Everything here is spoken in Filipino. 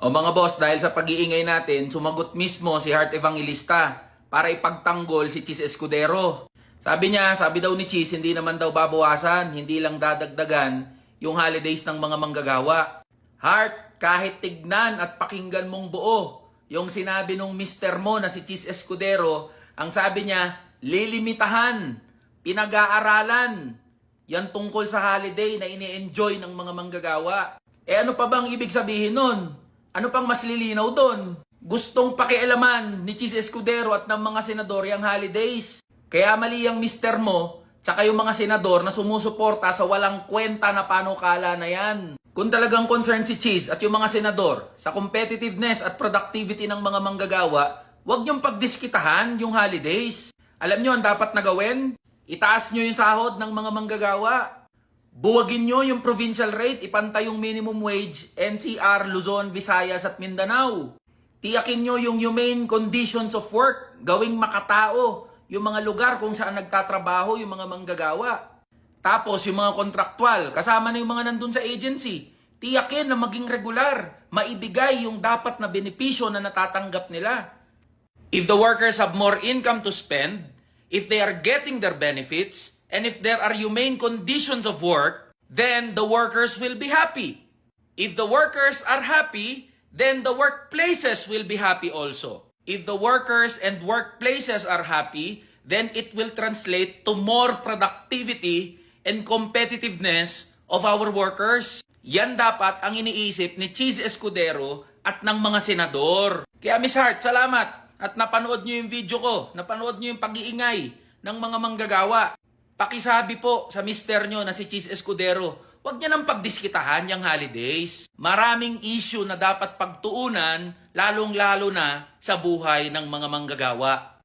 O mga boss, dahil sa pag-iingay natin, sumagot mismo si Heart Evangelista para ipagtanggol si Cheese Escudero. Sabi niya, sabi daw ni Cheese, hindi naman daw babawasan, hindi lang dadagdagan yung holidays ng mga manggagawa. Heart, kahit tignan at pakinggan mong buo, yung sinabi nung mister mo na si Cheese Escudero, ang sabi niya, lilimitahan, pinag-aaralan, yan tungkol sa holiday na ini-enjoy ng mga manggagawa. Ano pa bang ibig sabihin nun? Ano pang mas lilinaw doon? Gustong pakialaman ni Cheese Escudero at ng mga senador yung holidays. Kaya mali ang mister mo, tsaka yung mga senador na sumusuporta sa walang kwenta na panukala na yan. Kung talagang concern si Cheese at yung mga senador sa competitiveness at productivity ng mga manggagawa, huwag niyong pagdiskitahan yung holidays. Alam niyo ang dapat na gawin? Itaas niyo yung sahod ng mga manggagawa. Buwagin nyo yung provincial rate, ipantay yung minimum wage, NCR, Luzon, Visayas at Mindanao. Tiyakin nyo yung humane conditions of work, gawing makatao yung mga lugar kung saan nagtatrabaho yung mga manggagawa. Tapos yung mga kontraktual, kasama na yung mga nandun sa agency, tiyakin na maging regular, maibigay yung dapat na benepisyo na natatanggap nila. If the workers have more income to spend, if they are getting their benefits, and if there are humane conditions of work, then the workers will be happy. If the workers are happy, then the workplaces will be happy also. If the workers and workplaces are happy, then it will translate to more productivity and competitiveness of our workers. Yan dapat ang iniisip ni Cheese Escudero at ng mga senador. Kaya Miss Hart, salamat at napanood nyo yung video ko, napanood nyo yung pag-iingay ng mga manggagawa. Pakisabi po sa mister nyo na si Cheese Escudero, huwag niya nang pagdiskitahan yung holidays. Maraming issue na dapat pagtuunan, lalong-lalo na sa buhay ng mga manggagawa.